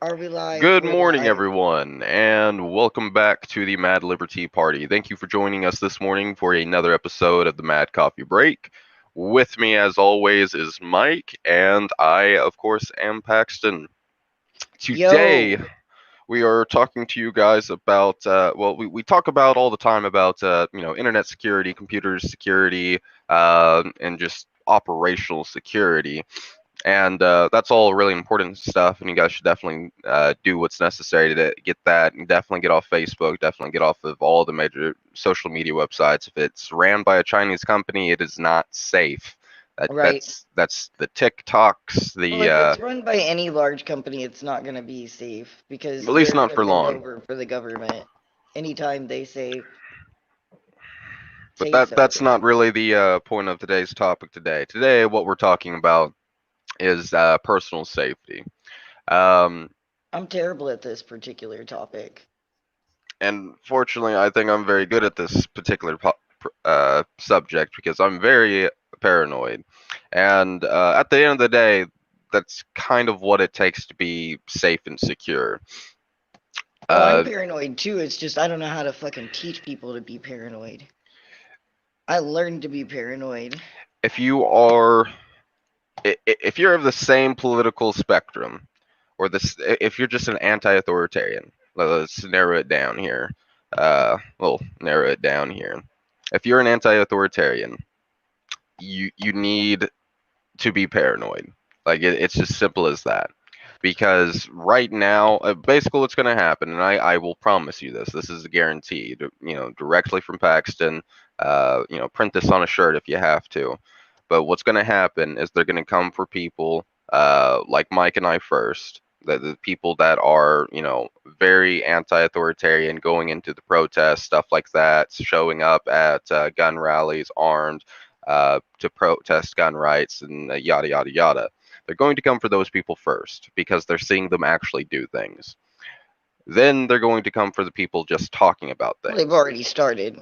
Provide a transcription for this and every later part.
Are we live? Good We're morning, live. everyone, and welcome back to the Mad LiberTEA Party. Thank you for joining us this morning for another episode of the Mad Coffee Break. With me, as always, is Mike, and I, of course, am Paxton. Today, Yo, we are talking to you guys about, we talk about all the time about, internet security, computer security, and just operational security. And that's all really important stuff, and you guys should definitely do what's necessary to get that, and definitely get off Facebook, definitely get off of all the major social media websites. If it's ran by a Chinese company, it is not safe. That, right. that's the TikToks, Well, if it's run by any large company, it's not going to be safe because at least they're going not to for bend long. over for the government anytime they But say so, that's not basically. really the point of today's topic today. Today, what we're talking about is personal safety. Um, I'm terrible at this particular topic. and fortunately, I think I'm very good at this particular subject because I'm very paranoid. And at the end of the day, that's kind of what it takes to be safe and secure. Oh, I'm Uh, paranoid too. It's just I don't know how to fucking teach people to be paranoid. I learned to be paranoid. if you are, if you're of the same political spectrum, or this, if you're just an anti-authoritarian, let's narrow it down here. We'll narrow it down here. If you're an anti-authoritarian, you need to be paranoid. Like it's just simple as that. Because right now, basically, what's going to happen, and I will promise you this. This is a guarantee. Directly from Paxton. Print this on a shirt if you have to. But what's going to happen is they're going to come for people like Mike and I first. The people that are, very anti-authoritarian, going into the protests, stuff like that, showing up at gun rallies armed, to protest gun rights and yada yada yada. They're going to come for those people first because they're seeing them actually do things. Then they're going to come for the people just talking about Well, they've things. already started.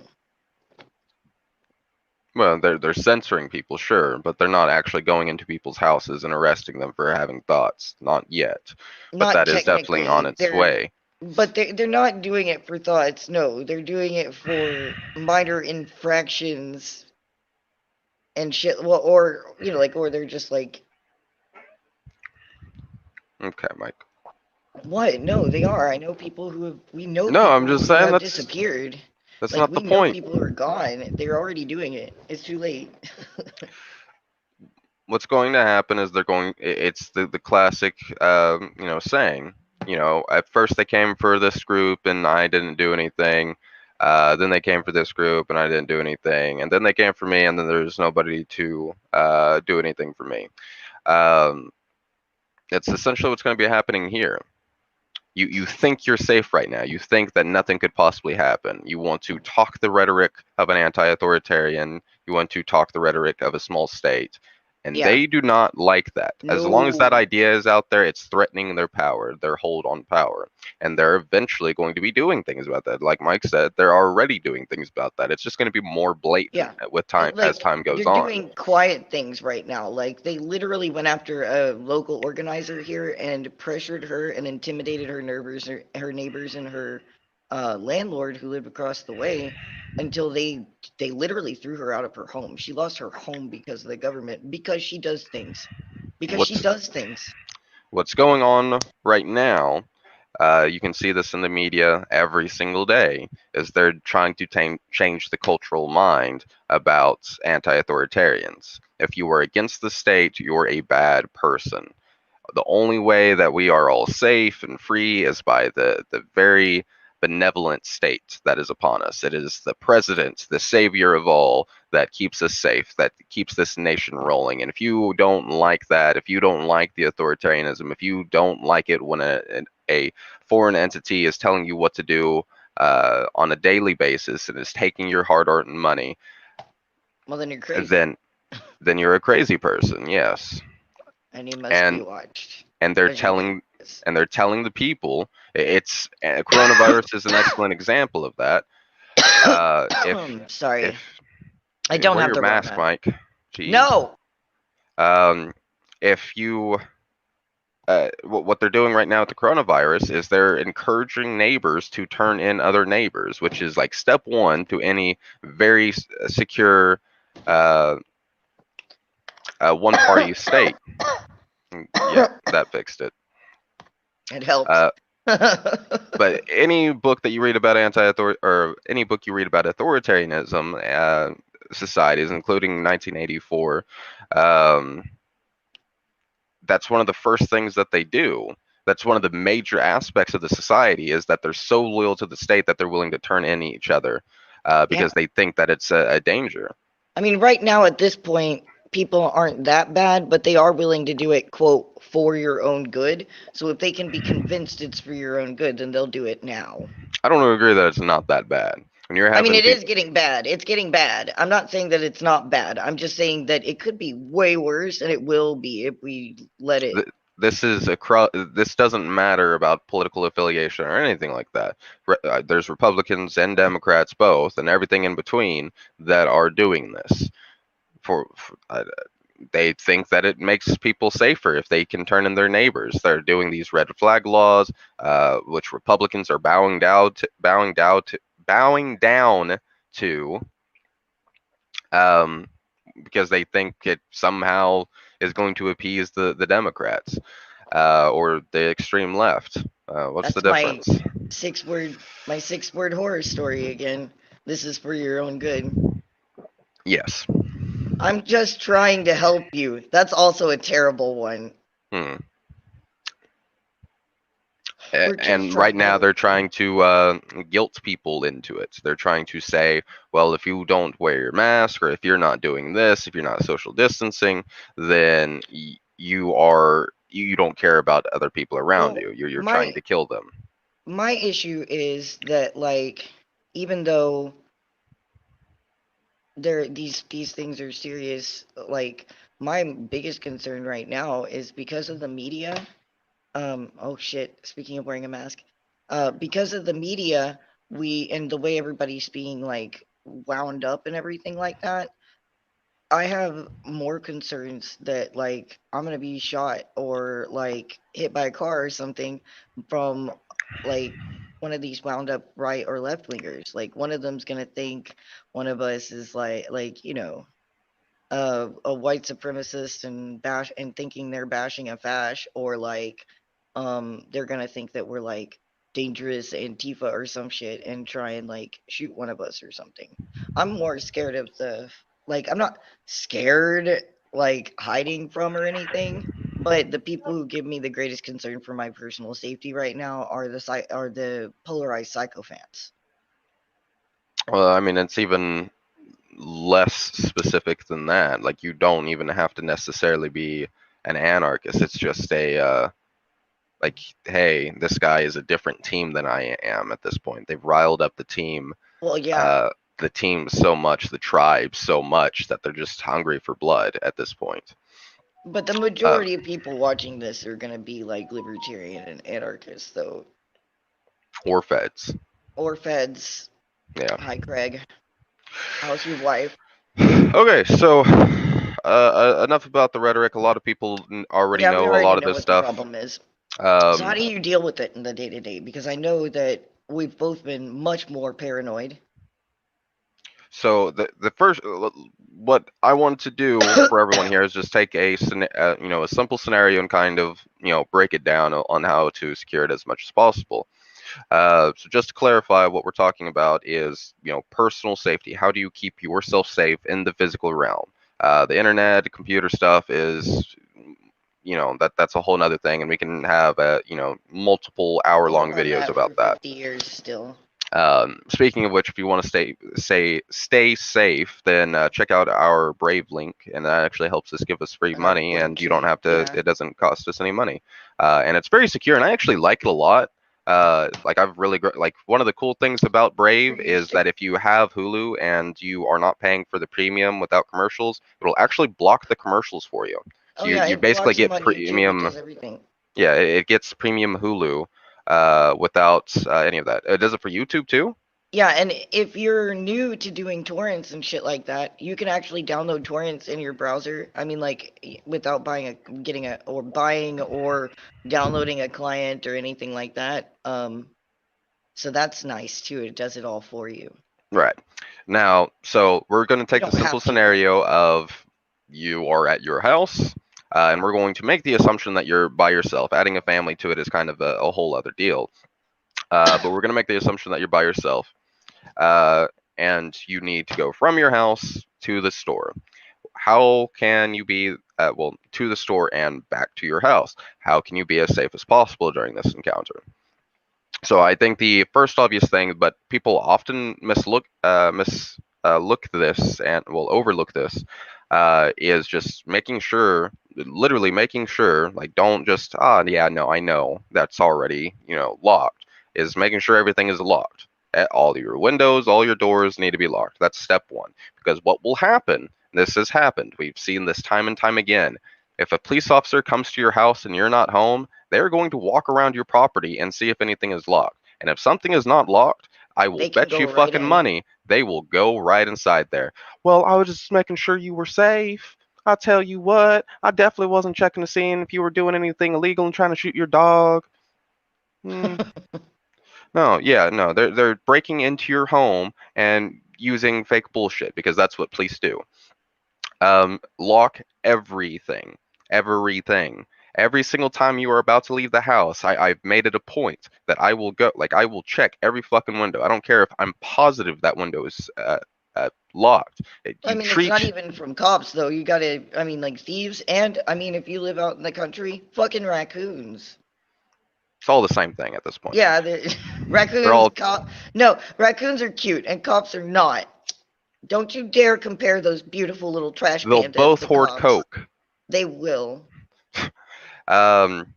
Well, they're censoring people, sure, but they're not actually going into people's houses and arresting them for having thoughts. Not yet, but Not that is definitely on technically. its way. They're not doing it for thoughts. No, they're doing it for minor infractions and shit. Well, or like, or they're just like, Okay, Mike. what? No, they are. I know people who have. We know No, I'm people just who saying have that's disappeared. Like not the we know point. people who are gone. They're already doing it. It's too late. What's going to happen is it's the classic saying. At first they came for this group and I didn't do anything. Then they came for this group and I didn't do anything, and then they came for me, and then there's nobody to do anything for me. um, it's essentially what's going to be happening here. You think you're safe right now. You think that nothing could possibly happen. You want to talk the rhetoric of an anti-authoritarian. You want to talk the rhetoric of a small state. And Yeah. they do not like that. As long as that No. idea is out there, it's threatening their power, their hold on power. And they're eventually going to be doing things about that. Like Mike said, they're already doing things about that. It's just going to be more blatant Yeah. with time as Like time goes they're on. doing quiet things right now. Like they literally went after a local organizer here and pressured her and intimidated her neighbors, and her landlord who lived across the way until they literally threw her out of her home. She lost her home because of the government because she does things. Because she What's does things. what's going on right now, you can see this in the media every single day, is they're trying to change the cultural mind about anti-authoritarians. If you are against the state, you're a bad person. The only way that we are all safe and free is by the very benevolent state that is upon us. It is the president, the savior of all, that keeps us safe, that keeps this nation rolling. And if you don't like that, if you don't like the authoritarianism, if you don't like it when a foreign entity is telling you what to do on a daily basis and is taking your hard-earned money, Well, then you're crazy, then then you're a crazy person. Yes. and you must be and watched and they're because you think telling this. and they're telling the people, it's coronavirus is an excellent example of that. If Sorry, I don't wear have your the mask, Rona. Mike. Jeez. No. um if you what they're doing right now with the coronavirus is they're encouraging neighbors to turn in other neighbors, which is like step one to any very secure uh, one-party state. Yeah, that fixed it. It helped. Uh, but any book that you read about anti-author or any book you read about authoritarianism societies, including 1984, um, that's one of the first things that they do. That's one of the major aspects of the society is that they're so loyal to the state that they're willing to turn in each other Yeah. because they think that it's a danger. I mean, right now at this point, people aren't that bad, but they are willing to do it, quote, for your own good. So if they can be convinced it's for your own good, then they'll do it now. I don't agree that it's not that bad. When you're I mean, having it is people, getting bad. It's getting bad. I'm not saying that it's not bad. I'm just saying that it could be way worse, and it will be if we let it. this is this doesn't matter about political affiliation or anything like that. There's Republicans and Democrats both, and everything in between that are doing this. They think that it makes people safer if they can turn in their neighbors. They're doing these red flag laws, which Republicans are bowing down to, um, because they think it somehow is going to appease the Democrats or the extreme left. What's the That's my difference? six word, my 6 word horror story again. This is for your own good. Yes. I'm just trying to help you. That's also a terrible one. Hmm. We're just And right trying to now help they're you. trying to guilt people into it. They're trying to say, well, if you don't wear your mask or if you're not doing this, if you're not social distancing, then you don't care about other people around Well, you. You're trying my to kill them. my issue is that like even though these things are serious, like my biggest concern right now is because of the media. Oh shit, speaking of wearing a mask, because of the media, we and the way everybody's being like wound up and everything like that, I have more concerns that like I'm gonna be shot or like hit by a car or something from like one of these wound up right or left wingers. Like one of them's gonna think one of us is a white supremacist and bash and thinking they're bashing a fash, or like they're gonna think that we're like dangerous Antifa or some shit and try and like shoot one of us or something. I'm more scared of the like I'm not scared like hiding from or anything, but the people who give me the greatest concern for my personal safety right now are the polarized psychophants. Well, I mean, it's even less specific than that. Like, you don't even have to necessarily be an anarchist. It's just like, hey, this guy is a different team than I am at this point. They've riled up Well, yeah, uh, the team so much, the tribe so much that they're just hungry for blood at this point. but the Uh, majority of people watching this are gonna be like libertarian and anarchists, though, or feds. or feds. Yeah. Hi, Craig. How's your wife? Okay, so enough about the rhetoric. A lot of people already Yeah, we know a already lot of know this what the stuff. problem is. So how Um, do you deal with it in the day to day? Because I know that we've both been much more paranoid. so the first, what I want to do for everyone here is just take a simple scenario and kind of break it down on how to secure it as much as possible. So just to clarify, what we're talking about is personal safety. How do you keep yourself safe in the physical realm? The internet, computer stuff is that's a whole nother thing, and we can have multiple I'll hour-long work on videos that about for that. 50 years still. Speaking of which, if you want to stay safe, then check out our Brave link, and that actually helps us give us free And our money, blink and you don't link, have to. yeah. It doesn't cost us any money, and it's very secure, and I actually like it a lot. Like I've really like one of the cool things about Brave Never is used it. that if you have Hulu and you are not paying for the premium without commercials, it'll actually block the commercials for you. Oh So yeah, you it basically blocks them get on YouTube. It premium. does everything. Yeah, it gets premium Hulu without any of that. Does it for YouTube too? Yeah, and if you're new to doing torrents and shit like that, you can actually download torrents in your browser. I mean, like without buying or downloading a client or anything like that. So that's nice too. It does it all for you. Right. Now, so we're going to You take the don't simple have to though. scenario of you are at your house, and we're going to make the assumption that you're by yourself. Adding a family to it is kind of a whole other deal. But we're going to make the assumption that you're by yourself, uh, and you need to go from your house to the store. How can you be, well, to the store and back to your house? How can you be as safe as possible during this encounter? So I think the first obvious thing, but people often look this and will overlook this, is just making sure, literally making sure, like don't just yeah, no, I know that's already locked. Is making sure everything is locked. All your windows, all your doors need to be locked. That's step one. Because what will happen? This has happened. We've seen this time and time again. If a police officer comes to your house and you're not home, they're going to walk around your property and see if anything is locked. And if something is not locked, I will They can bet go you right fucking in. money they will go right inside there. Well, I was just making sure you were safe. I tell you what, I definitely wasn't checking to see if you were doing anything illegal and trying to shoot your dog. Hmm. No, yeah, no, they're breaking into your home and using fake bullshit because that's what police do. Lock everything, everything. Every single time you are about to leave the house, I've made it a point that I will go, like, I will check every fucking window. I don't care if I'm positive that window is locked. I You mean, it's not treat, even from cops though. You gotta, I mean, like thieves, and I mean, if you live out in the country, fucking raccoons. it's all the same thing at this point. Yeah, They're raccoons, all, cop. No, raccoons are cute and cops are not. Don't you dare compare those beautiful little trash they'll pandas both to hoard cops. coke. They will. Um,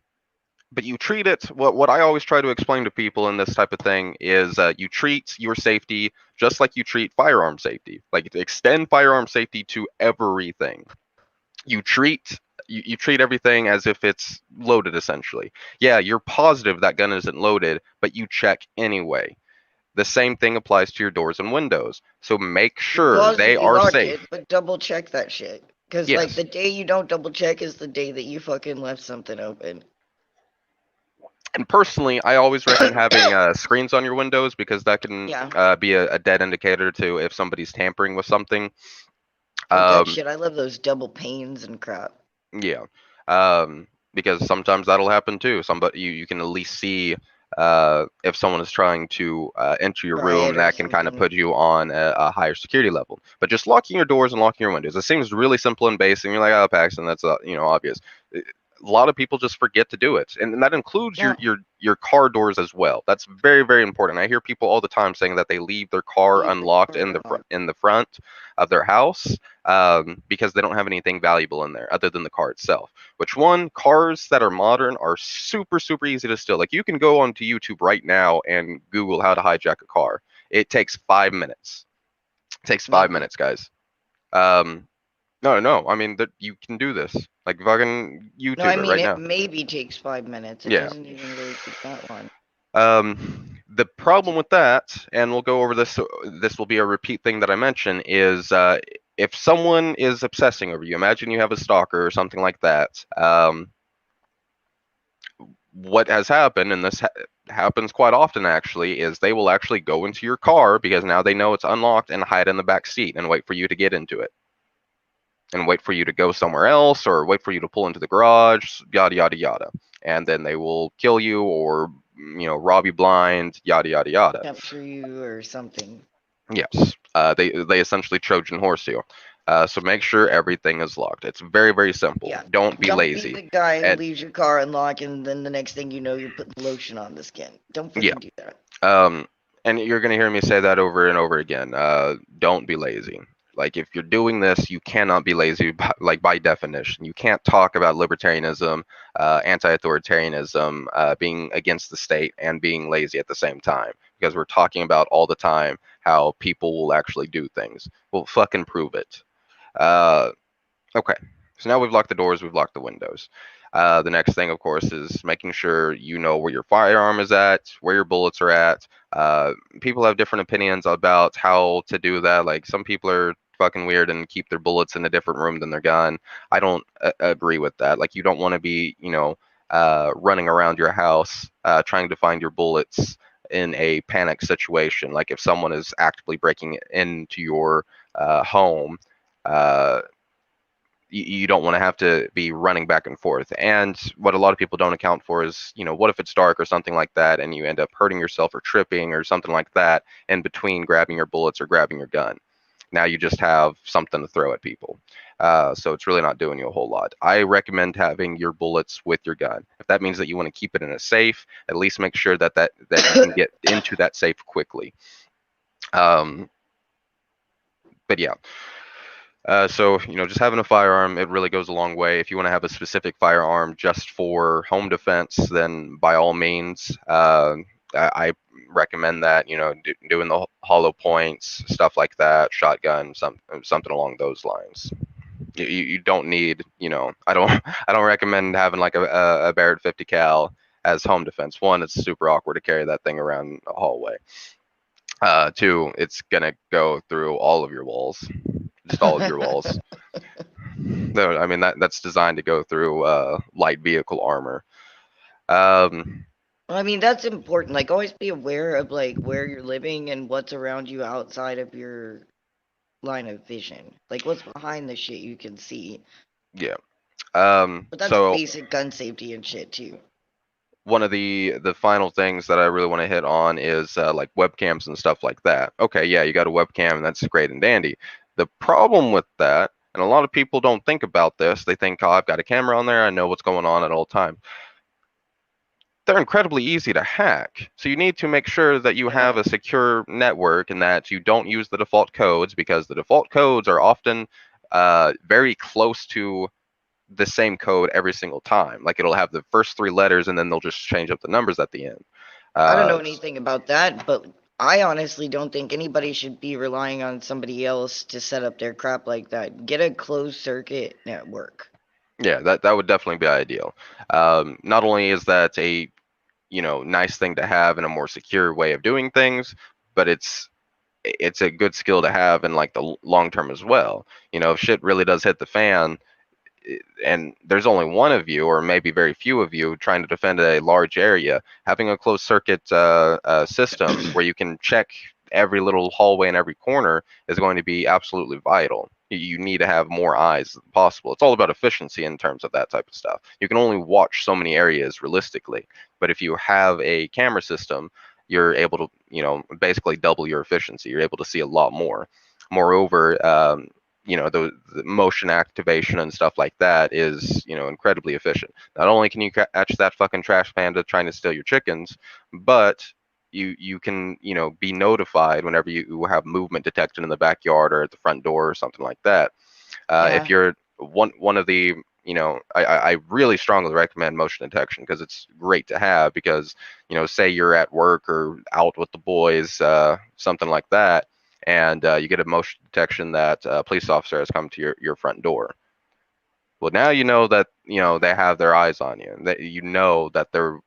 but you treat it, what I always try to explain to people in this type of thing is you treat your safety just like you treat firearm safety. Like extend firearm safety to everything. You treat you treat everything as if it's loaded essentially. Yeah, you're positive that gun isn't loaded, but you check anyway. The same thing applies to your doors and windows. So make You're sure they positive you are locked it, safe. but double check that shit. Cause like Yes. the day you don't double check is the day that you fucking left something open. And personally, I always recommend having screens on your windows because that can Yeah, be a dead indicator to if somebody's tampering with something. fuck that Um, shit. I love those double panes and crap. yeah, because sometimes that'll happen too. Somebody you can at least see if someone is trying to enter your room, Riot and or that can kind of something. put you on a higher security level. But just locking your doors and locking your windows, it seems really simple and basic. And you're like, oh, Paxton, that's obvious. A lot of people just forget to do it, and that includes Yeah, your car doors as well. That's very very important. I hear people all the time saying that they leave their car leave the unlocked door on. in the front of their house because they don't have anything valuable in there other than the car itself. Which one? Cars that are modern are super super easy to steal. Like you can go onto YouTube right now and Google how to hijack a car. It takes 5 minutes. It takes five Maybe. minutes, guys. Um, no, no. I mean that you can do this. Like fucking No, YouTube I it mean right it now. maybe takes 5 minutes. It Yeah. doesn't even really take that long. The problem with that, and we'll go over this. This will be a repeat thing that I mention is if someone is obsessing over you. Imagine you have a stalker or something like that. What has happened, and this happens quite often actually, is they will actually go into your car because now they know it's unlocked and hide in the back seat and wait for you to get into it and wait for you to go somewhere else or wait for you to pull into the garage, yada yada yada. And then they will kill you or rob you blind, yada yada yada. Capture you or something. Yes, they essentially Trojan horse you. So make sure everything is locked. It's very very simple. Yeah. Don't be Don't be lazy. the guy who And leaves your car unlocked and then the next thing you know you're putting lotion on the skin. Don't yeah, fucking do that. um, and you're gonna hear me say that over and over again. Don't be lazy. Like if you're doing this, you cannot be lazy. Like by definition, you can't talk about libertarianism, anti-authoritarianism, being against the state, and being lazy at the same time. Because we're talking about all the time how people will actually do things. Well, fucking prove it. Uh, okay. So now we've locked the doors, we've locked the windows. The next thing, of course, is making sure you know where your firearm is at, where your bullets are at. People have different opinions about how to do that. Like some people are fucking weird and keep their bullets in a different room than their gun. I don't agree with that. Like you don't want to be, running around your house trying to find your bullets in a panic situation. Like if someone is actively breaking into your home. Uh, you don't want to have to be running back and forth. And what a lot of people don't account for is, what if it's dark or something like that, and you end up hurting yourself or tripping or something like that in between grabbing your bullets or grabbing your gun. Now you just have something to throw at people. So it's really not doing you a whole lot. I recommend having your bullets with your gun. If that means that you want to keep it in a safe, at least make sure that you can get into that safe quickly. Um, but yeah, so, just having a firearm, it really goes a long way. If you want to have a specific firearm just for home defense, then by all means, I recommend that, doing the hollow points, stuff like that, shotgun, something along those lines. You don't need, I don't I don't recommend having like a Barrett 50 cal as home defense. One, it's super awkward to carry that thing around a hallway. Two, it's gonna go through all of your walls, just all of your walls. No, I mean that's designed to go through light vehicle armor. Um, I mean, that's important. Like, always be aware of like where you're living and what's around you outside of your line of vision. Like, what's behind the shit you can see. yeah. But that's So basic gun safety and shit too. one of the final things that I really want to hit on is like webcams and stuff like that. Okay, yeah, you got a webcam and that's great and dandy. The problem with that, and a lot of people don't think about this, they think, oh, I've got a camera on there, I know what's going on at all times. They're incredibly easy to hack. So you need to make sure that you have Yeah. a secure network and that you don't use the default codes, because the default codes are often very close to the same code every single time. Like it'll have the first three letters and then they'll just change up the numbers at the end. I don't know Uh, anything about that, but I honestly don't think anybody should be relying on somebody else to set up their crap like that. Get a closed circuit network. yeah, that would definitely be ideal. Not only is that a nice thing to have in a more secure way of doing things, but it's a good skill to have in like the long term as well. If shit really does hit the fan, and there's only one of you or maybe very few of you trying to defend a large area, having a closed circuit system where you can check every little hallway and every corner is going to be absolutely vital. You need to have more eyes than possible. It's all about efficiency in terms of that type of stuff. You can only watch so many areas realistically, but if you have a camera system, you're able to, basically double your efficiency. You're able to see a lot more. Moreover, the motion activation and stuff like that is incredibly efficient. Not only can you catch that fucking trash panda trying to steal your chickens, but you can be notified whenever you have movement detected in the backyard or at the front door or something like that. If Yeah. you're one of the I really strongly recommend motion detection because it's great to have, because say you're at work or out with the boys, something like that, and you get a motion detection that a police officer has come to your front door. Well, now you know that they have their eyes on you, and that that they're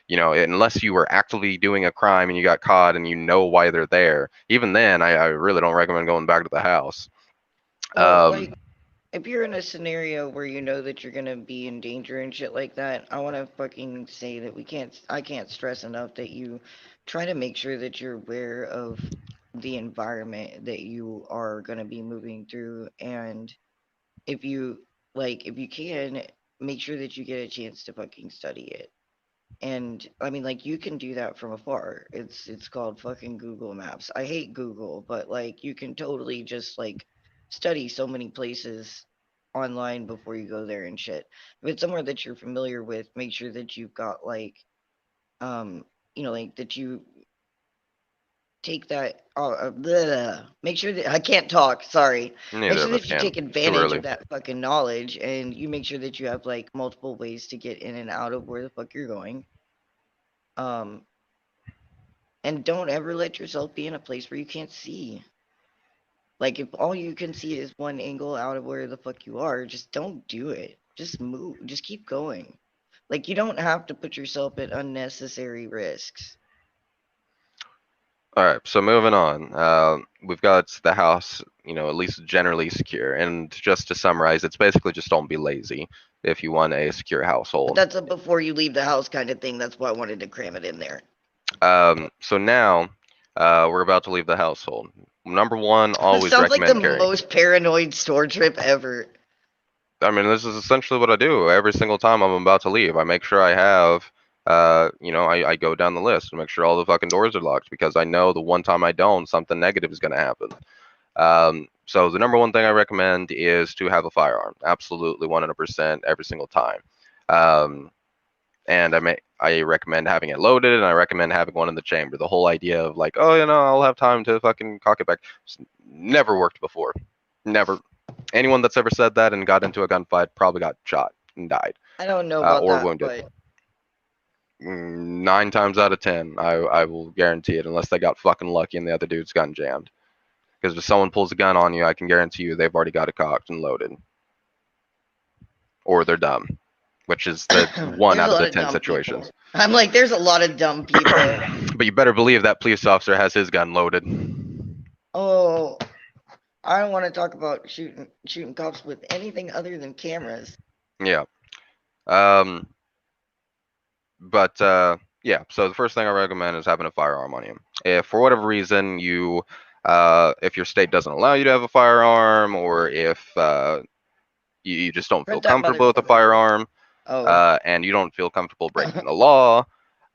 unless you were actively doing a crime and you got caught and you know why they're there. Even then, I really don't recommend going back to the house. Well, Um, like, if you're in a scenario where you know that you're gonna be in danger and shit like that, I wanna fucking say that I can't stress enough that you try to make sure that you're aware of the environment that you are gonna be moving through. And if you, if you can, make sure that you get a chance to fucking study it. And I mean, like, you can do that from afar. It's called fucking Google Maps. I hate Google, but like you can totally just like study so many places online before you go there and shit. If it's somewhere that you're familiar with, make sure that you've got like um like that you take that make sure that I can't talk, sorry. Make Neither sure of us that you can. take It's too advantage early. of that fucking knowledge, and you make sure that you have like multiple ways to get in and out of where the fuck you're going. Um And don't ever let yourself be in a place where you can't see. Like, if all you can see is one angle out of where the fuck you are, just don't do it. Just move. Just keep going. Like, you don't have to put yourself at unnecessary risks. All right, so moving on. We've got the house, at least generally secure. And just to summarize, it's basically just don't be lazy if you want a secure But household. that's a before you leave the house kind of thing. That's why I wanted to cram it in there. So now we're about to leave the household. Number one, This always sounds like the recommend carrying. most paranoid store trip ever. I mean, this is essentially what I do every single time I'm about to leave. I make sure I have, I go down the list and make sure all the fucking doors are locked because I know the one time I don't, something negative is going to happen. So the number one thing I recommend is to have a firearm. Absolutely 100% every single time. Um, and I recommend having it loaded and I recommend having one in the chamber. The whole idea of like, oh, I'll have time to fucking cock it back. It's never worked before. Never. Anyone that's ever said that and got into a gunfight probably got shot and died I don't know about or that, wounded. but 9 times out of 10, I will guarantee it, unless they got fucking lucky and the other dude's gun jammed. Because if someone pulls a gun on you, I can guarantee you they've already got it cocked and loaded, or they're dumb, which is the one there's out a of lot the of 10 dumb situations. people. I'm like, there's a lot of dumb people. But you better believe that police officer has his gun loaded. Oh, I don't want to talk about shooting cops with anything other than cameras. Yeah. Um. But yeah. So the first thing I recommend is having a firearm on you. If for whatever reason if your state doesn't allow you to have a firearm, or if you just don't feel Rent that comfortable with a motherfucker. firearm, Oh, and you don't feel comfortable breaking the law,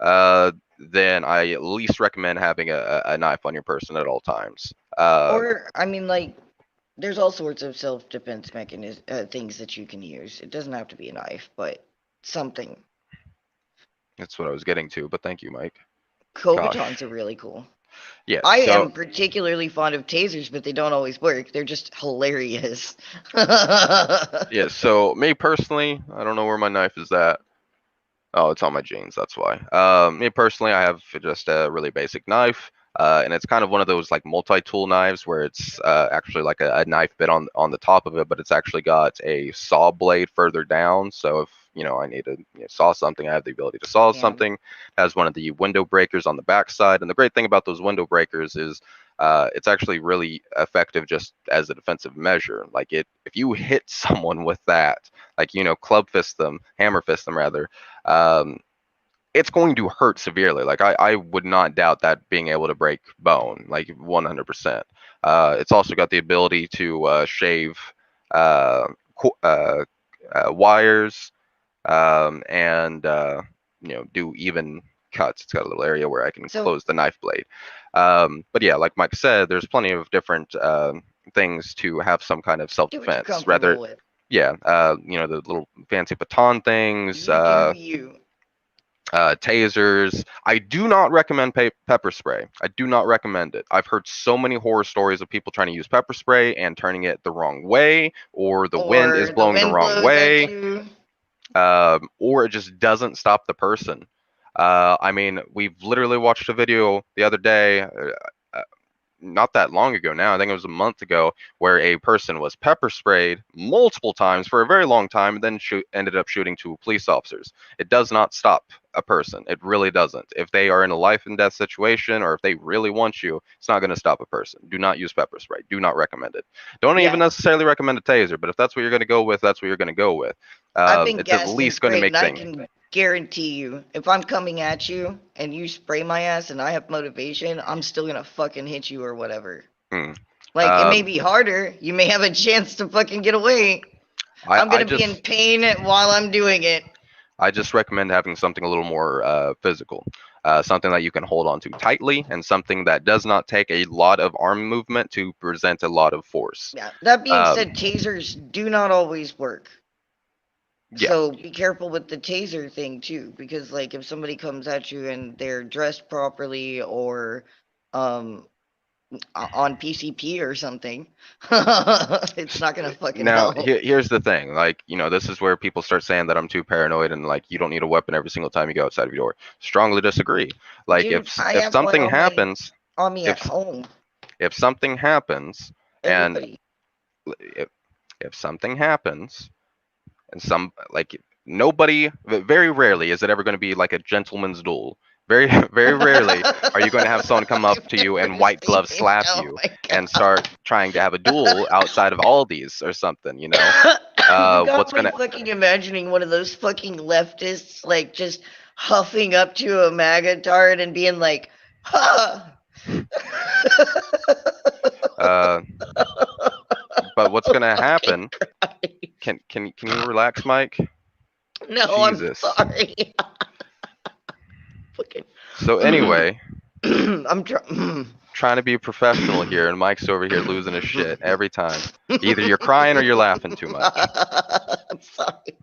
then I at least recommend having a knife on your person at all times. or I mean, like, there's all sorts of self-defense mechanism things that you can use. It doesn't have to be a knife, but something. That's what I was getting to, but thank you, Mike. Kogatons Gosh. are really cool. Yeah, I so am particularly fond of tasers, but they don't always work. They're just hilarious. yeah, so me personally, I don't know where my knife is at. Oh, it's on my jeans. That's why. Me personally, I have just a really basic knife, and it's kind of one of those like multi-tool knives where it's actually like a knife bit on the top of it, but it's actually got a saw blade further down. So if I need to saw something, I have the ability to saw Yeah. something. It has one of the window breakers on the back side, and the great thing about those window breakers is it's actually really effective just as a defensive measure. Like if you hit someone with that, like club fist them, hammer fist them rather, um, it's going to hurt severely. Like I would not doubt that being able to break bone, like 100%. It's also got the ability to shave uh, wires and do even cuts. It's got a little area where I can So close the knife blade. But yeah, like Mike said, there's plenty of different things to have some kind of do what you're self-defense. Rather, comfortable with. yeah, the little fancy baton things, You do you. tasers. I do not recommend pepper spray. I do not recommend it. I've heard so many horror stories of people trying to use pepper spray and turning it the wrong way, or the wind is Or the blowing the wind wrong blows at way, you. or it just doesn't stop the person. I mean, we've literally watched a video the other day. Not that long ago now, I think it was a month ago, where a person was pepper sprayed multiple times for a very long time and then ended up shooting two police officers. It does not stop a person. It really doesn't. If they are in a life and death situation or if they really want you, it's not going to stop a person. Do not use pepper spray. Do not recommend it. Don't even Yeah. necessarily recommend a taser, but if that's what you're going to go with, that's what you're going to go with. I've been It's at gassed and least going to sprayed, make and I things. can guarantee you, if I'm coming at you and you spray my ass and I have motivation, I'm still gonna fucking hit you or whatever. Hmm. Like, it may Um, be harder. You may have a chance to fucking get away. I, I'm I gonna be in just pain while I'm doing it. I just recommend having something a little more physical, something that you can hold on to tightly, and something that does not take a lot of arm movement to present a lot of force. Yeah. That being said, Um, tasers do not always work. yeah. So be careful with the taser thing too, because like if somebody comes at you and they're dressed properly or um on PCP or something, it's not gonna fucking Now, help. here's the thing. Like, this is where people start saying that I'm too paranoid and like you don't need a weapon every single time you go outside of your door. Strongly disagree. Like, Dude, I if have one something happens, on me at if home. if something happens, and Everybody. if something happens and some like nobody. Very rarely is it ever going to be like a gentleman's duel. Very very rarely are you going to have someone come up I've to you and never white seen glove it. slap Oh you my and start trying to have a duel outside of Aldi's or something. god. You got What's me gonna fucking imagining one of those fucking leftists like just huffing up to a MAGA tard and being like, ha. uh, but what's gonna Fucking happen? crying. Can you relax, Mike? No, I'm Jesus. sorry. Fucking. So anyway, I'm trying. trying to be a professional here, and Mike's over here losing his shit every time. Either you're crying or you're laughing too much. I'm sorry.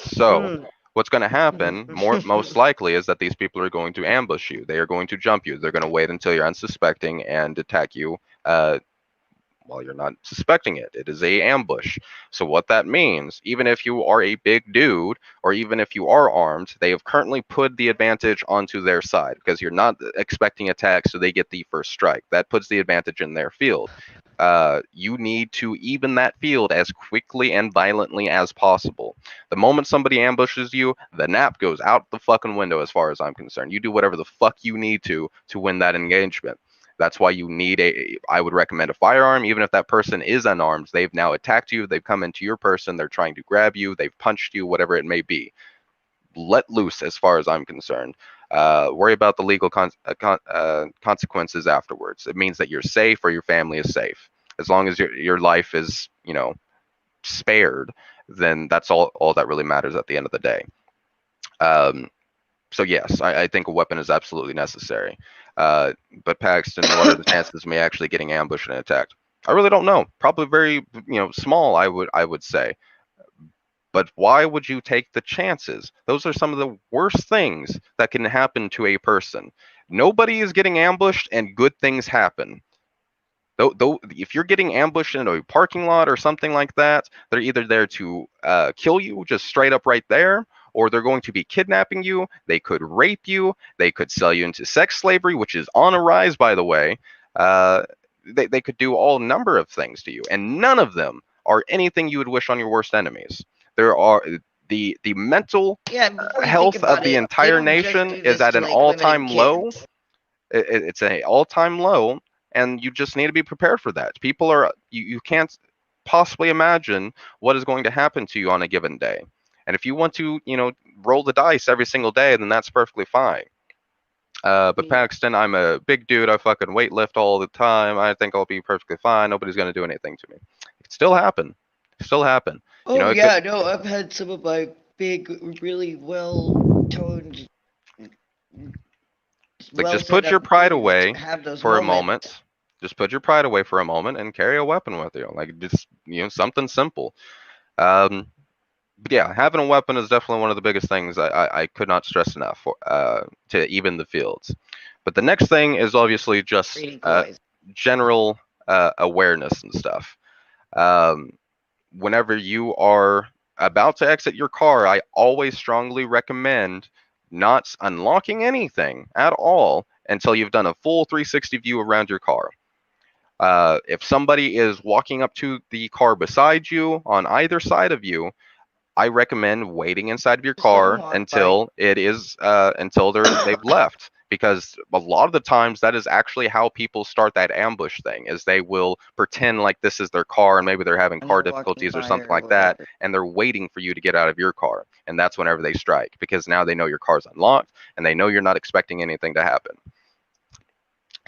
So, what's going to happen, most likely, is that these people are going to ambush you. They are going to jump you. They're going to wait until you're unsuspecting and attack you while you're not suspecting it. It is a ambush. So what that means, even if you are a big dude or even if you are armed, they have currently put the advantage onto their side because you're not expecting attack, so they get the first strike. That puts the advantage in their field. You need to even that field as quickly and violently as possible. The moment somebody ambushes you, the nap goes out the fucking window as far as I'm concerned. You do whatever the fuck you need to win that engagement. That's why you need I would recommend a firearm, even if that person is unarmed. They've now attacked you, they've come into your person, they're trying to grab you, they've punched you, whatever it may be. Let loose as far as I'm concerned. Worry about the legal consequences afterwards. It means that you're safe or your family is safe. As long as your life is, spared, then that's all that really matters at the end of the day. Um, so yes, I think a weapon is absolutely necessary. Uh, but Paxton, what are the chances of me actually getting ambushed and attacked? I really don't know. Probably very, small. I would say. But why would you take the chances? Those are some of the worst things that can happen to a person. Nobody is getting ambushed, and good things happen. Though, if you're getting ambushed in a parking lot or something like that, they're either there to kill you just straight up right there, or they're going to be kidnapping you. They could rape you. They could sell you into sex slavery, which is on a rise, by the way. Uh, they could do all number of things to you, and none of them are anything you would wish on your worst enemies. There are the mental Yeah, before you think health of about the it, they entire don't just nation do is this at to an like women and all-time low. kids. It's an all-time low, and you just need to be prepared for that. People are you can't possibly imagine what is going to happen to you on a given day. And if you want to, roll the dice every single day, then that's perfectly fine. But Mm. Paxton, I'm a big dude. I fucking weight lift all the time. I think I'll be perfectly fine. Nobody's gonna do anything to me. It could still happen. Still happen. Oh It could yeah, no, I've had some of my big, really well toned, like well just set put your up pride dudes away have those for a moments. moment. Just put your pride away for a moment and carry a weapon with you. Like just something simple. Um, but yeah, having a weapon is definitely one of the biggest things I could not stress enough for, to even the fields. But the next thing is obviously just Pretty cool. general awareness and stuff. Um, Whenever you are about to exit your car, I always strongly recommend not unlocking anything at all until you've done a full 360 view around your car. If somebody is walking up to the car beside you on either side of you, I recommend waiting inside of your Just let them car walk by. until it is until they've left. Because a lot of the times that is actually how people start that ambush thing is they will pretend like this is their car and maybe they're having And car they're walking difficulties or by something or like that, whatever. and they're waiting for you to get out of your car, and that's whenever they strike because now they know your car's unlocked and they know you're not expecting anything to happen.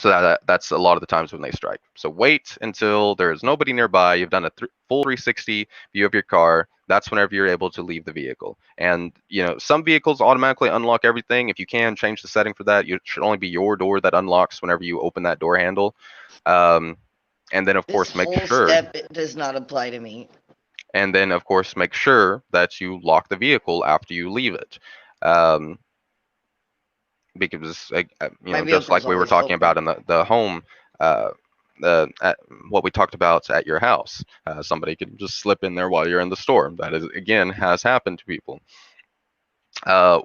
So that's a lot of the times when they strike. So wait until there's nobody nearby. You've done a full 360 view of your car. That's whenever you're able to leave the vehicle. And some vehicles automatically unlock everything. If you can change the setting for that, it should only be your door that unlocks whenever you open that door handle. Um, and then of This course make whole sure. step it does not apply to me. And then of course make sure that you lock the vehicle after you leave it. Um, because My just vehicle's like we were always talking open. about in the home uh what we talked about at your house, somebody could just slip in there while you're in the store. That is again has happened to people. uh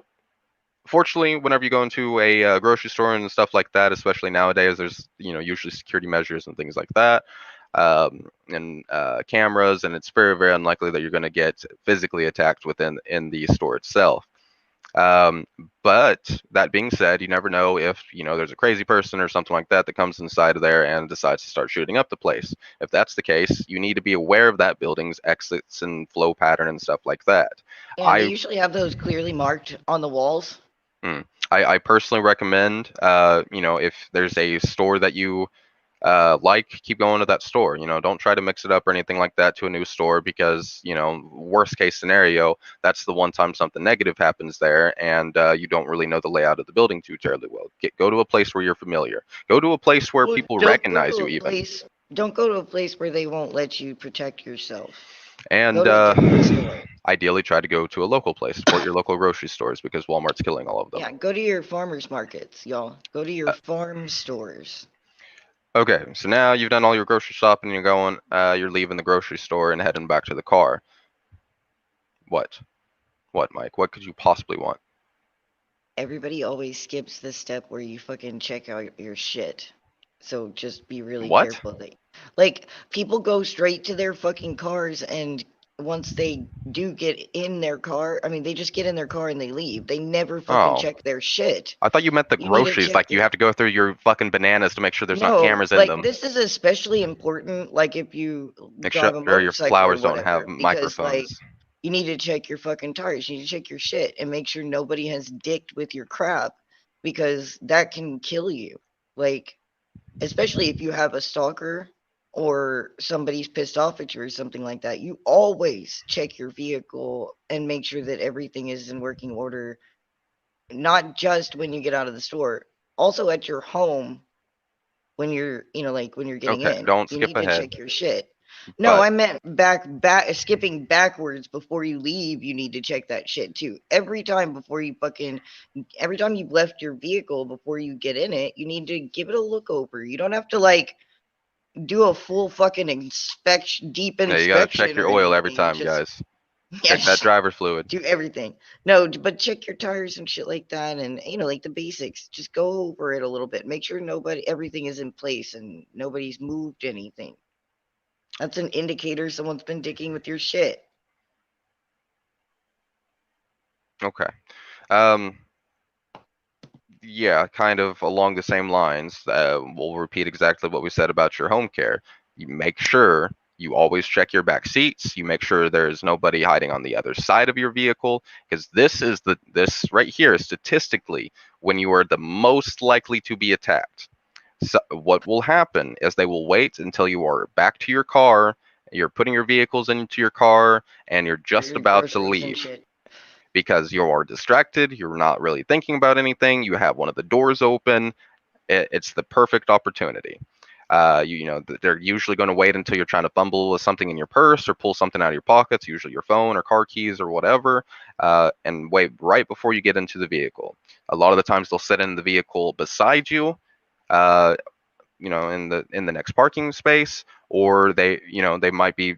Fortunately, whenever you go into a grocery store and stuff like that, especially nowadays, there's usually security measures and things like that. and cameras, and it's very, very unlikely that you're going to get physically attacked within in the store itself. Um, but that being said, you never know if there's a crazy person or something like that that comes inside of there and decides to start shooting up the place. If that's the case, you need to be aware of that building's exits and flow pattern and stuff like that. And they I usually have those clearly marked on the walls. I personally recommend, if there's a store that you like, keep going to that store. Don't try to mix it up or anything like that to a new store because, worst case scenario, that's the one time something negative happens there and you don't really know the layout of the building too terribly well. Go to a place where you're familiar. Go to a place where Well, people don't go recognize to you a even. place. Don't go to a place where they won't let you protect yourself. Go And to a different store. ideally, try to go to a local place. Support your local grocery stores because Walmart's killing all of them. Yeah, go to your farmers markets, y'all. Go to your farm stores. Okay, so now you've done all your grocery shopping, you're leaving the grocery store and heading back to the car. What? What, Mike? What could you possibly want? Everybody always skips the step where you fucking check out your shit. So just be really What? careful that like people go straight to their fucking cars and once they do get in their car, I mean they just get in their car and they leave. They never fucking Oh, check their shit. I thought you meant the You need to groceries. check Like you your have to go through your fucking bananas to make sure there's not No, cameras in like them. this is especially important like if you Make drive a sure your motorcycle or flowers don't have whatever because like microphones. you need to check your fucking tires, you need to check your shit and make sure nobody has dicked with your crap because that can kill you. Like especially if you have a stalker or somebody's pissed off at you or something like that, you always check your vehicle and make sure that everything is in working order, not just when you get out of the store, also at your home when you're, like when you're getting Okay, in. don't You skip need to ahead. check your shit. No, But I meant skipping backwards before you leave, you need to check that shit too. Every time you've left your vehicle before you get in it, you need to give it a look over. You don't have to like do a full fucking deep yeah, you gotta check inspection your or oil every anything. time, Just guys. yeah, Check that just driver fluid. do everything. No, but check your tires and shit like that, and like the basics. Just go over it a little bit. Make sure everything is in place and nobody's moved anything. That's an indicator someone's been dicking with your shit. Okay. Um, yeah, kind of along the same lines. We'll repeat exactly what we said about your home care. You make sure you always check your back seats. You make sure there's nobody hiding on the other side of your vehicle, because this right here is statistically when you are the most likely to be attacked. So what will happen is they will wait until you are back to your car, you're putting your vehicles into your car, and you're For just your about to groceries and leave shit. because you are distracted, you're not really thinking about anything, you have one of the doors open. It's the perfect opportunity. They're usually going to wait until you're trying to fumble with something in your purse or pull something out of your pockets, usually your phone or car keys or whatever, and wait right before you get into the vehicle. A lot of the times they'll sit in the vehicle beside you, uh, in the next parking space, or they might be,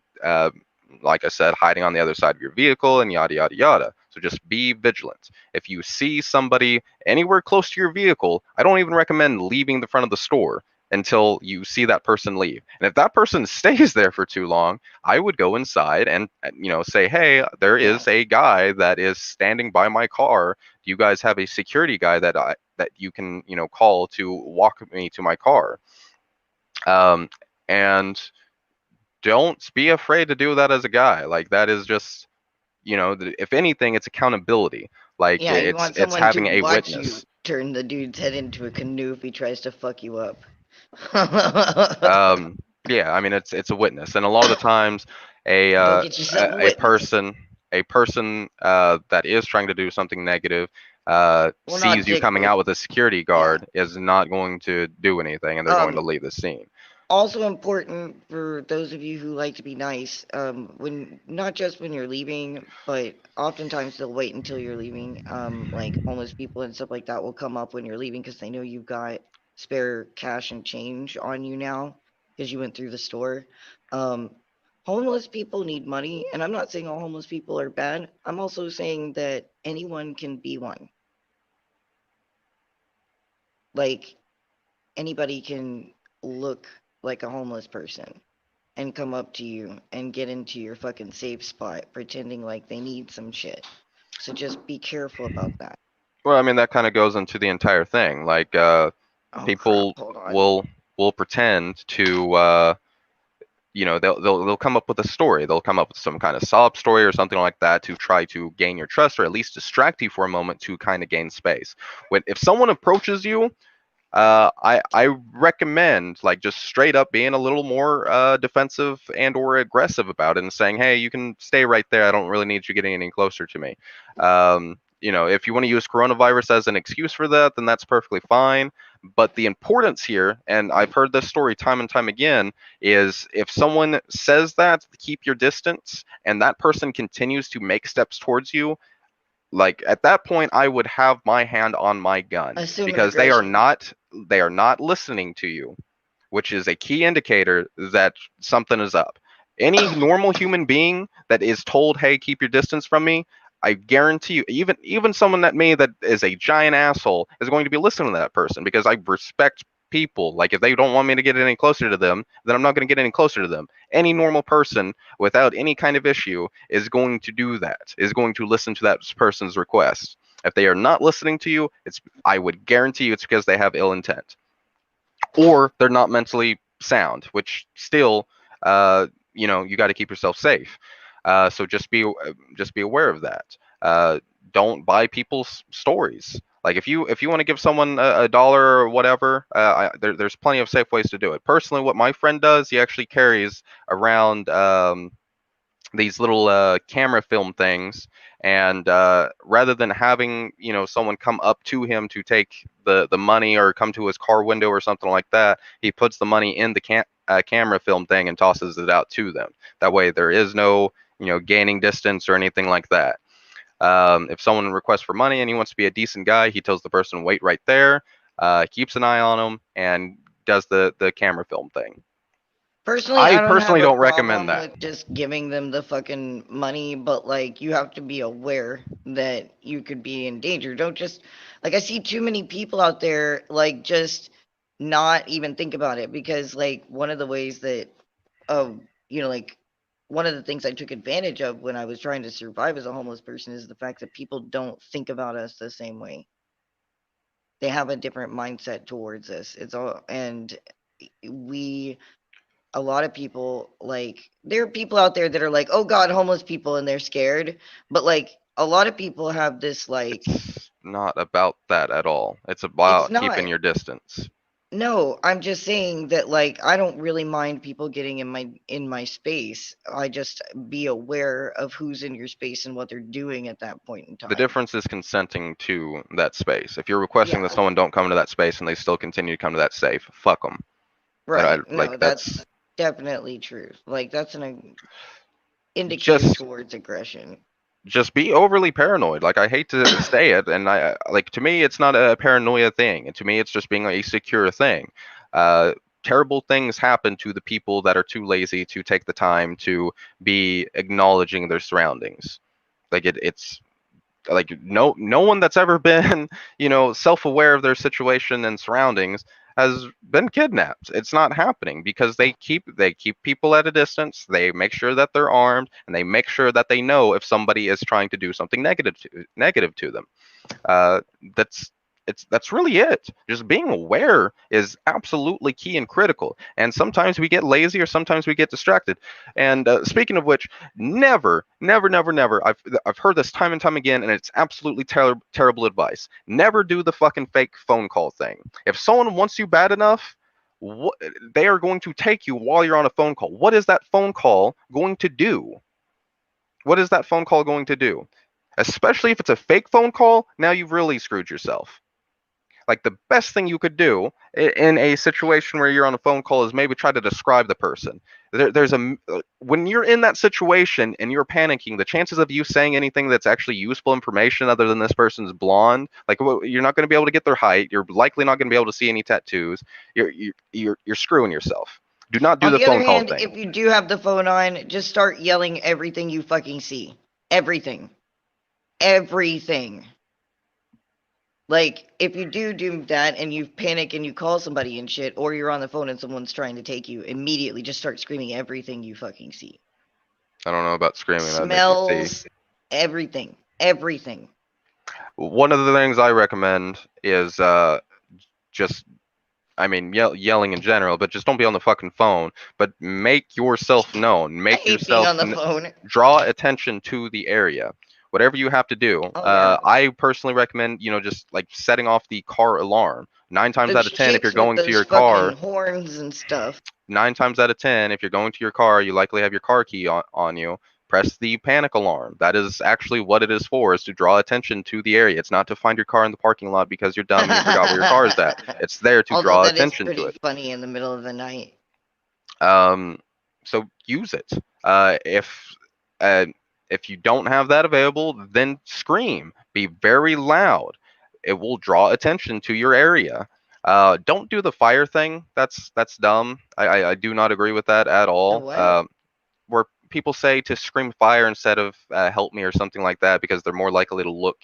like I said, hiding on the other side of your vehicle and yada yada yada. So just be vigilant. If you see somebody anywhere close to your vehicle, I don't even recommend leaving the front of the store until you see that person leave. And if that person stays there for too long, I would go inside and say, hey, there Yeah. is a guy that is standing by my car. Do you guys have a security guy that you can call to walk me to my car? um, and don't be afraid to do that as a guy. Like that is just, if anything, it's accountability. Like Yeah, you want it's someone to having a watch you witness. turn the dude's head into a canoe if he tries to fuck you up. um yeah, I mean it's a witness, and a lot of the times a Go uh, get yourself a a witness. person that is trying to do something negative, Well, not sees you dick coming with. out with a security Yeah. guard, is not going to do anything, and they're going to Um, leave the scene. Also important for those of you who like to be nice, when not just when you're leaving, but oftentimes they'll wait until you're leaving. Like homeless people and stuff like that will come up when you're leaving because they know you've got spare cash and change on you now because you went through the store. Um, Homeless people need money, and I'm not saying all homeless people are bad. I'm also saying that anyone can be one. Like anybody can look like a homeless person. and come up to you and get into your fucking safe spot pretending like they need some shit. So just be careful about that. Well, I mean, that kind of goes into the entire thing. Like, Oh crap, people hold on. will pretend to, they'll come up with a story. They'll come up with some kind of sob story or something like that to try to gain your trust or at least distract you for a moment to kind of gain space. When if someone approaches you, I recommend like just straight up being a little more defensive and or aggressive about it and saying, hey, you can stay right there. I don't really need you getting any closer to me. If you want to use coronavirus as an excuse for that, then that's perfectly fine. But the importance here, and I've heard this story time and time again, is if someone says that, keep your distance, and that person continues to make steps towards you, like at that point I would have my hand on my gun Assume because they are aggression. not they are not listening to you, which is a key indicator that something is up. Any normal human being that is told, hey, keep your distance from me, I guarantee you, even someone that me that is a giant asshole is going to be listening to that person because I respect people. Like if they don't want me to get any closer to them, then I'm not going to get any closer to them. Any normal person without any kind of issue is going to do that, is going to listen to that person's request. If they are not listening to you, it's I would guarantee you it's because they have ill intent or they're not mentally sound, which still, you got to keep yourself safe. So just be aware of that. Don't buy people's stories. Like if you want to give someone a dollar or whatever, there's plenty of safe ways to do it. Personally, what my friend does, he actually carries around these little camera film things, and rather than having someone come up to him to take the money or come to his car window or something like that, he puts the money in the camera film thing and tosses it out to them. That way there is no gaining distance or anything like that. If someone requests for money and he wants to be a decent guy, he tells the person wait right there, keeps an eye on him, and does the camera film thing. Personally, I I don't have personally a don't recommend problem that. with just giving them the fucking money, but like you have to be aware that you could be in danger. Don't just like I see too many people out there like just not even think about it because like one of the ways that of like one of the things I took advantage of when I was trying to survive as a homeless person is the fact that people don't think about us the same way. They have a different mindset towards us. It's all and we a lot of people like there are people out there that are like, "Oh God, homeless people," and they're scared. But like a lot of people have this like, It's not about that at all. It's it's about keeping not. your distance. No, I'm just saying that like I don't really mind people getting in my space. I just be aware of who's in your space and what they're doing at that point in The time. difference is consenting to that space. If you're requesting that Yeah, someone don't come to that space and they still continue to come to that safe, fuck them. right. Like No, that's that's definitely true. Like that's an indicator just towards aggression. just be overly paranoid. Like I hate to say it, and I like to me it's not a paranoia thing, and to me it's just being a secure thing. Uh, Terrible things happen to the people that are too lazy to take the time to be acknowledging their surroundings. Like it's like no one that's ever been self-aware of their situation and surroundings has been kidnapped. It's not happening because they keep people at a distance. They make sure that they're armed, and they make sure that they know if somebody is trying to do something negative to them. uh, that's that's really it. Just being aware is absolutely key and critical. And sometimes we get lazy, or sometimes we get distracted. And speaking of which, never, never, never, never. I've heard this time and time again, and it's absolutely terrible advice. Never do the fucking fake phone call thing. If someone wants you bad enough, what, they are going to take you while you're on a phone call. What is that phone call going to do? What is that phone call going to do? Especially if it's a fake phone call, now you've really screwed yourself. Like the best thing you could do in a situation where you're on a phone call is maybe try to describe the person. There's when you're in that situation and you're panicking, the chances of you saying anything that's actually useful information other than this person's blonde, like you're not going to be able to get their height. You're likely not going to be able to see any tattoos. You're screwing yourself. Do not do On the the other phone call hand, thing. if you do have the phone on, just start yelling everything you fucking see. Everything. Everything. Like, if you do that and you panic and you call somebody and shit, or you're on the phone and someone's trying to take you, immediately just start screaming everything you fucking see. I don't know about screaming that you see. Smells, everything. Everything. One of the things I recommend is just I mean, yelling in general, but just don't be on the fucking phone. But make yourself known. I Make hate being yourself on the phone. draw attention to the area. Whatever you have to do. Oh, yeah. I personally recommend, just like setting off the car alarm. Nine times Those out of ten, if you're shits with going to those your fucking car, horns and stuff. 9 times out of 10, if you're going to your car, you likely have your car key on you. Press the panic alarm. That is actually what it is for, is to draw attention to the area. It's not to find your car in the parking lot because you're dumb and you forgot where your car is at. It's there to Although draw that is attention to pretty it. funny in the middle of the night. So use it. Uh, if you don't have that available, then scream. Be very loud. It will draw attention to your area. Don't do the fire thing. That's dumb. I do not agree with that at The all. what? Where people say to scream fire instead of help me or something like that because they're more likely to look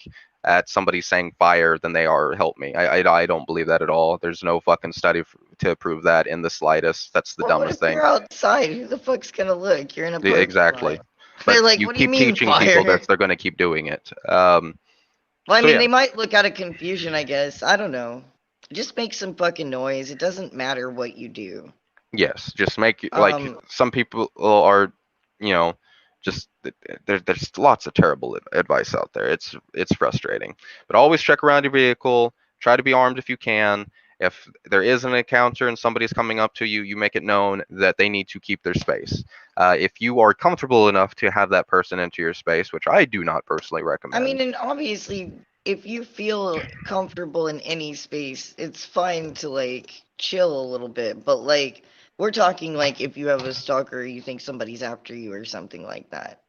at somebody saying fire than they are help me. I don't believe that at all. There's no fucking study to prove that in the slightest. That's the Well, what dumbest if thing. you're outside? Who the fuck's gonna look? You're in a Yeah, parking exactly. lot. But They're like, you what do you keep mean teaching people fire? that they're going to keep doing it. Well, I So mean, yeah, they might look out of confusion, I guess. I don't know. Just make some fucking noise. It doesn't matter what you do. yes, just make like Um, some people are, you know, just there's lots of terrible advice out there. It's frustrating, but always check around your vehicle. Try to be armed if you can. If there is an encounter and somebody's coming up to you, you make it known that they need to keep their space. If you are comfortable enough to have that person into your space, which I do not personally I mean, recommend. and obviously, if you feel comfortable in any space, it's fine to like chill a little bit. But like, we're talking like if you have a stalker, you think somebody's after you or something like that.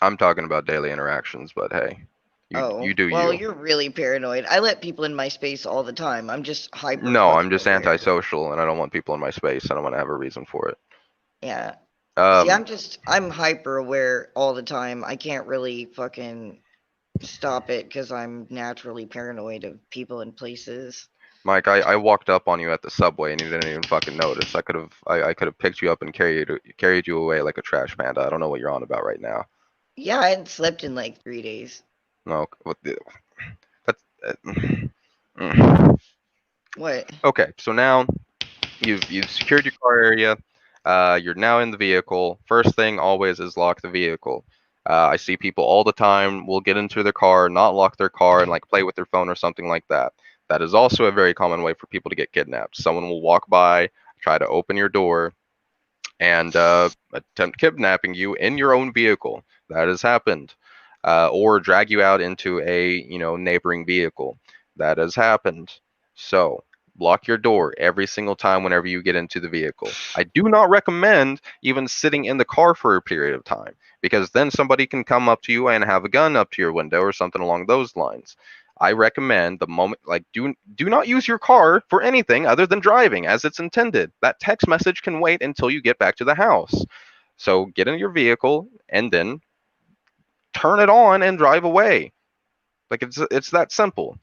I'm talking about daily interactions, but hey, you Oh, do well, you. you're really paranoid. I let people in my space all the time. I'm just hyper No, I'm fucking just aware. antisocial, and I don't want people in my space. I don't want to have a reason for it. Yeah. See, Um, I'm hyper aware all the time. I can't really fucking stop it because I'm naturally paranoid of people and places. Mike, I walked up on you at the subway, and you didn't even fucking notice. I could have picked you up and carried you away like a trash panda. I don't know what you're on about right now. Yeah, I hadn't slept in like 3 days. No, that's mm. What? Okay. So now you've secured your car area. You're now in the vehicle. First thing always is lock the vehicle. I see people all the time will get into their car, not lock their car, and like play with their phone or something like that. That is also a very common way for people to get kidnapped. Someone will walk by, try to open your door, and attempt kidnapping you in your own vehicle. That has happened. Or drag you out into a neighboring vehicle. That has happened. So lock your door every single time whenever you get into the vehicle. I do not recommend even sitting in the car for a period of time because then somebody can come up to you and have a gun up to your window or something along those lines. I recommend the moment, like, do not use your car for anything other than driving as it's intended. That text message can wait until you get back to the house. So get in your vehicle and then turn it on and drive away. Like it's that simple.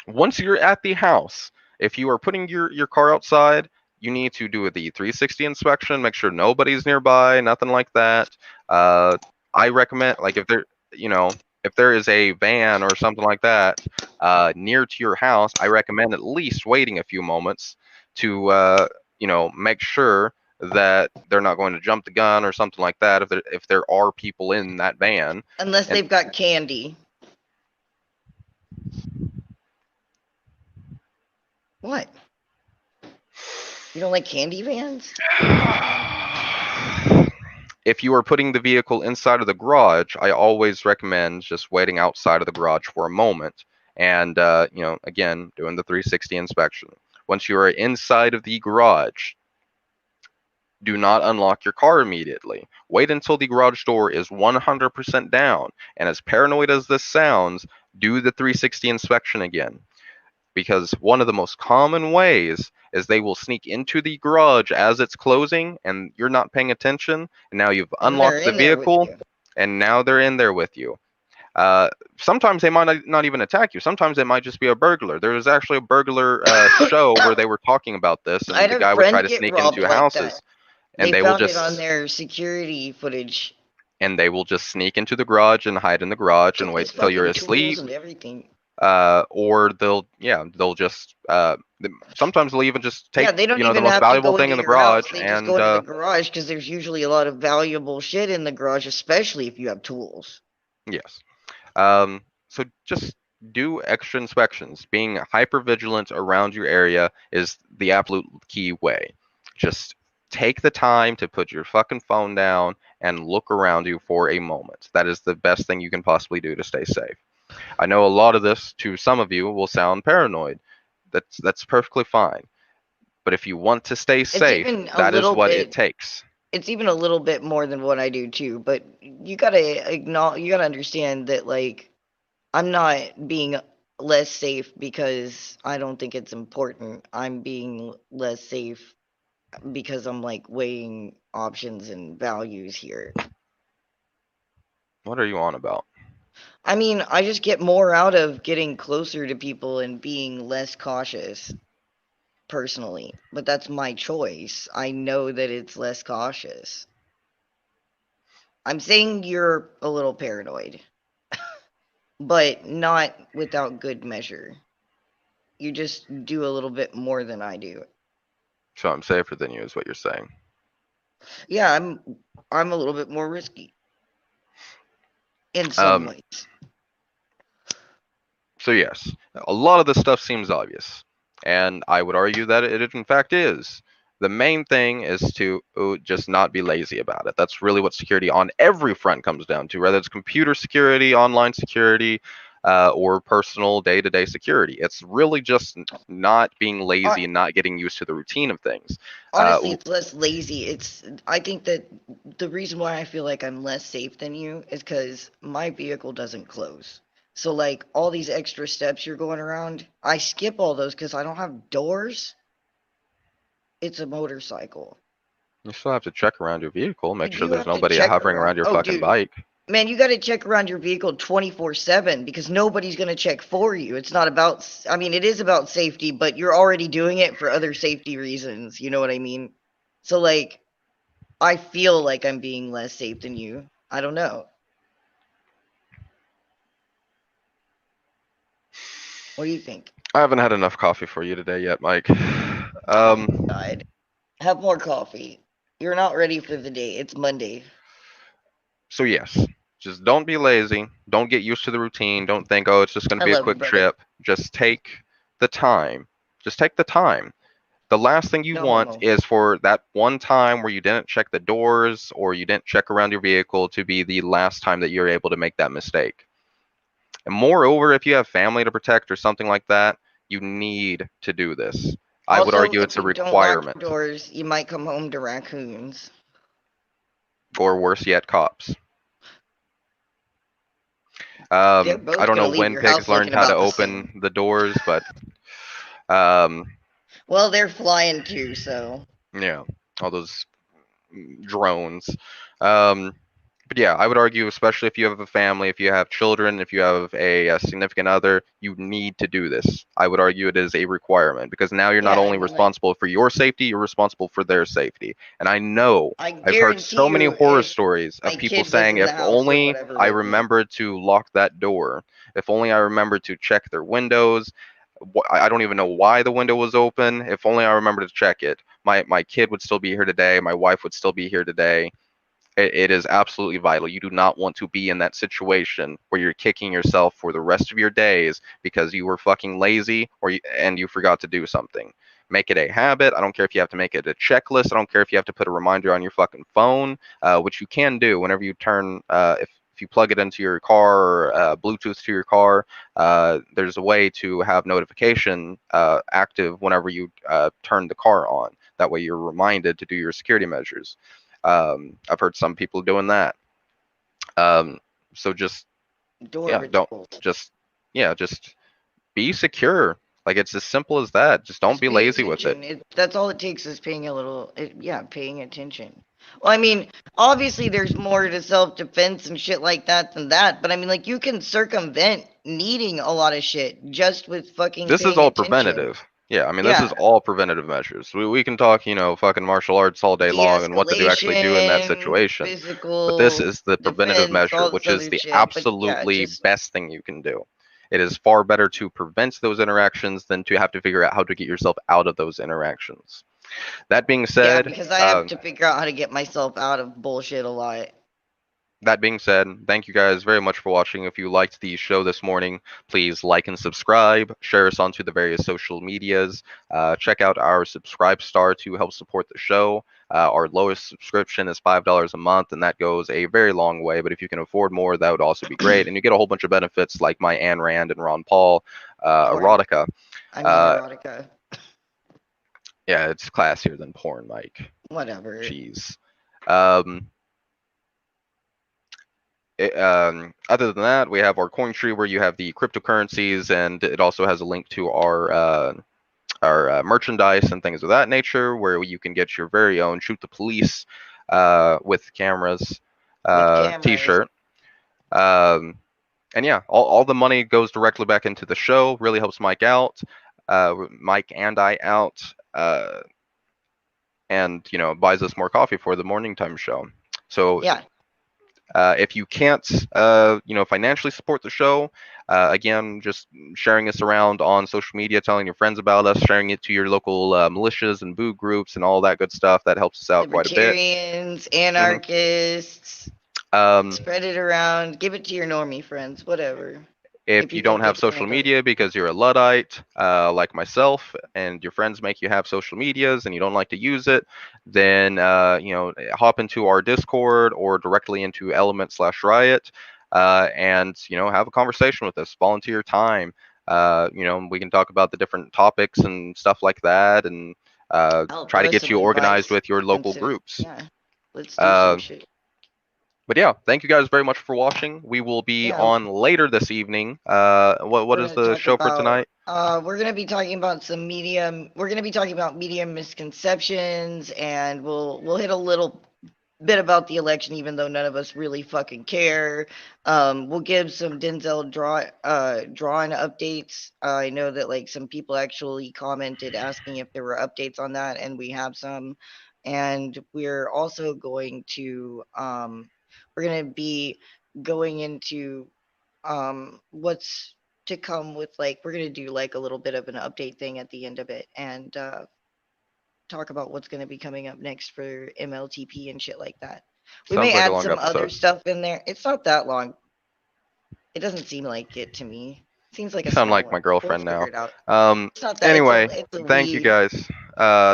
Once you're at the house, if you are putting your car outside, you need to do the 360 inspection, make sure nobody's nearby, nothing like that. Uh, I recommend, like, if there is a van or something like that near to your house, I recommend at least waiting a few moments to make sure that they're not going to jump the gun or something like that if there are people in that van. Unless And they've got candy. What? You don't like candy vans? If you are putting the vehicle inside of the garage, I always recommend just waiting outside of the garage for a moment and, again, doing the 360 inspection. Once you are inside of the garage, do not unlock your car immediately. Wait until the garage door is 100% down. And as paranoid as this sounds, do the 360 inspection again. Because one of the most common ways is they will sneak into the garage as it's closing and you're not paying attention, and now you've And they're unlocked the in there with vehicle you. and now they're in there with you. Uh, Sometimes they might not even attack you. Sometimes they might just be a burglar. There was actually a burglar show where they were talking about this, I and had the a guy would try friend to get sneak robbed into like that. houses, and They they will found it on just their security footage. sneak into the garage and hide in the garage and Took wait his till you're fucking tools asleep. and everything. Or they'll just sometimes they'll even just take Yeah, they don't the even most have to valuable go thing into in the your house. garage, They just and go into the garage because there's usually a lot of valuable shit in the garage, especially if you have tools. yes. So just do extra inspections. Being hyper vigilant around your area is the absolute key way. Just take the time to put your fucking phone down and look around you for a moment. That is the best thing you can possibly do to stay safe. I know a lot of this to some of you will sound paranoid. That's perfectly fine. But if you want to stay It's safe, even a that is little what it bit. takes. It's even a little bit more than what I do too. But you gotta acknowledge. You gotta understand that like I'm not being less safe because I don't think it's important. I'm being less safe because I'm like weighing options and values here. What are you on about? I mean, I just get more out of getting closer to people and being less cautious personally, but that's my choice. I know that it's less cautious. I'm saying you're a little paranoid, but not without good measure. You just do a little bit more than I do. So I'm safer than you, is what you're saying. Yeah, I'm a little bit more risky in some Um, ways. so yes, a lot of this stuff seems obvious, and I would argue that it in fact is. The main thing is to just not be lazy about it. That's really what security on every front comes down to, whether it's computer security, online security, or personal day-to-day security. It's really just not being lazy and not getting used to the routine of things. Honestly, it's less lazy. I think that the reason why I feel like I'm less safe than you is because my vehicle doesn't close. So, like, all these extra steps you're going around, I skip all those because I don't have doors. It's a motorcycle. You still have to check around your vehicle, You make sure do there's have to nobody check hovering around. around your Oh, fucking dude, bike. man, you got to check around your vehicle 24/7 because nobody's going to check for you. It's not about, I mean, it is about safety, but you're already doing it for other safety reasons. You know what I mean? So, like, I feel like I'm being less safe than you. I don't know. What do you think? I haven't had enough coffee for you today yet, Mike. Oh my Um, God. Have more coffee. You're not ready for the day. It's Monday. so yes, just don't be lazy. Don't get used to the routine. Don't think, oh, it's just going to I be a love you, quick brother. trip. Just take the time. Just take the time. The last thing you No want homo. is for that one time where you didn't check the doors or you didn't check around your vehicle to be the last time that you're able to make that mistake. And moreover, if you have family to protect or something like that, you need to do this. I would Also, argue if it's a you don't lock requirement, your doors, you might come home to raccoons. or worse yet, cops. They're I both don't gonna know leave when your pigs house learned looking how to about the same. open the doors, but um, Well, they're flying too, so. yeah, all those drones. Um, but yeah, I would argue, especially if you have a family, if you have children, if you have a significant other, you need to do this. I would argue it is a requirement because now you're not Yeah, I only mean, like, responsible for your safety, you're responsible for their safety. And I know I I've heard guarantee so many you, horror if stories my of people kid was saying, in if the house or only whatever I with me, remembered to lock that door, if only I remembered to check their windows. I don't even know why the window was open. If only I remembered to check it. My kid would still be here today. My wife would still be here today. It is absolutely vital. You do not want to be in that situation where you're kicking yourself for the rest of your days because you were fucking lazy and you forgot to do something. Make it a habit. I don't care if you have to make it a checklist. I don't care if you have to put a reminder on your fucking phone, which you can do whenever you turn, if you plug it into your car or Bluetooth to your car, there's a way to have notification active whenever you turn the car on. That way you're reminded to do your security measures. I've heard some people doing that. Um, so just door yeah, don't rituals. just yeah, just be secure. Like it's as simple as that. Just don't Just be pay lazy with it. attention. That's all it takes is paying a little, yeah, paying attention. Well, I mean, obviously there's more to self-defense and shit like that than that, but I mean, like, you can circumvent needing a lot of shit just with fucking This is paying all attention. preventative. Yeah, I mean, this is Yeah. all preventative measures. We can talk, fucking martial arts all day long and what to do actually do in that De-escalation, situation. But this physical is the preventative defense, measure, all this which is other the shit. But yeah, absolutely just best thing you can do. It is far better to prevent those interactions than to have to figure out how to get yourself out of those interactions. That being yeah, said, because I have to figure out how to get myself out of bullshit a lot. Thank you guys very much for watching. If you liked the show this morning, please like and subscribe. Share us onto the various social medias. Check out our subscribe star to help support the show. Our lowest subscription is $5 a month, and that goes a very long way. But if you can afford more, that would also be great. And you get a whole bunch of benefits like my Ayn Rand and Ron Paul Porn. erotica. I mean, Uh, erotica. yeah, it's classier than porn, Mike. Whatever. Jeez. Um, Other than that, we have our coin tree where you have the cryptocurrencies, and it also has a link to our merchandise and things of that nature, where you can get your very own shoot the police with cameras With cameras. T-shirt. Um, and yeah, all the money goes directly back into the show. Really helps Mike out, Mike and I out, and buys us more coffee for the morning time show. So Yeah. if you can't, financially support the show, again, just sharing us around on social media, telling your friends about us, sharing it to your local militias and boo groups and all that good stuff, that helps us out quite a bit. Libertarians, hmm anarchists. Um, Spread it around. Give it to your normie friends. Whatever. If if you you don't think have it's gonna social go. media because you're a Luddite, like myself, and your friends make you have social medias and you don't like to use it, then hop into our Discord or directly into Element/Riot, and have a conversation with us. Volunteer time. We can talk about the different topics and stuff like that, and I'll try to throw get some you organized advice with your and local citizen. groups. Yeah. Let's do some Uh, shit. but yeah, thank you guys very much for watching. We will be Yeah. on later this evening. What We're is gonna the talk show for about tonight? we're gonna be talking about some medium we're gonna be talking about medium misconceptions, and we'll hit a little bit about the election, even though none of us really fucking care. We'll give some Denzel drawing updates. I know that like some people actually commented asking if there were updates on that, and we have some. And we're also going to we're gonna be going into what's to come with, like, we're gonna do like a little bit of an update thing at the end of it, and talk about what's gonna be coming up next for MLTP and shit like that. We Sounds may like a add long some other episode. stuff in there. It's not that long. It doesn't seem like it to me. Seems like You a sound small like one. my We'll girlfriend figure now. it out. Um, It's not that. anyway, It's a thank you we. guys.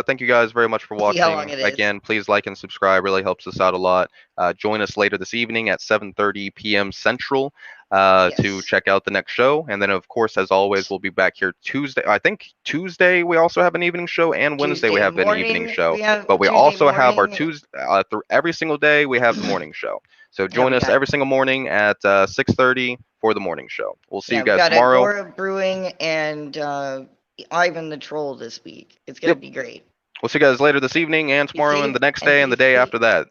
Thank you guys very much for We'll see how long watching. it is. Again, please like and subscribe. Really helps us out a lot. Join us later this evening at 7:30 p.m. Central to Yes. check out the next show. And then, of course, as always, we'll be back here Tuesday. I think Tuesday we also have an evening show, and Wednesday we Tuesday have an evening morning. show. We have But we Tuesday also have our morning. Tuesday every single day. We have the morning show. So Yeah, join we us got every single morning at 6:30 for the morning show. We'll see yeah, you we guys got tomorrow. Agora Brewing and Ivan the Troll this week. It's gonna Yep. be great. We'll see you guys later this evening and Be tomorrow and safe the next and day and the be day safe. after that.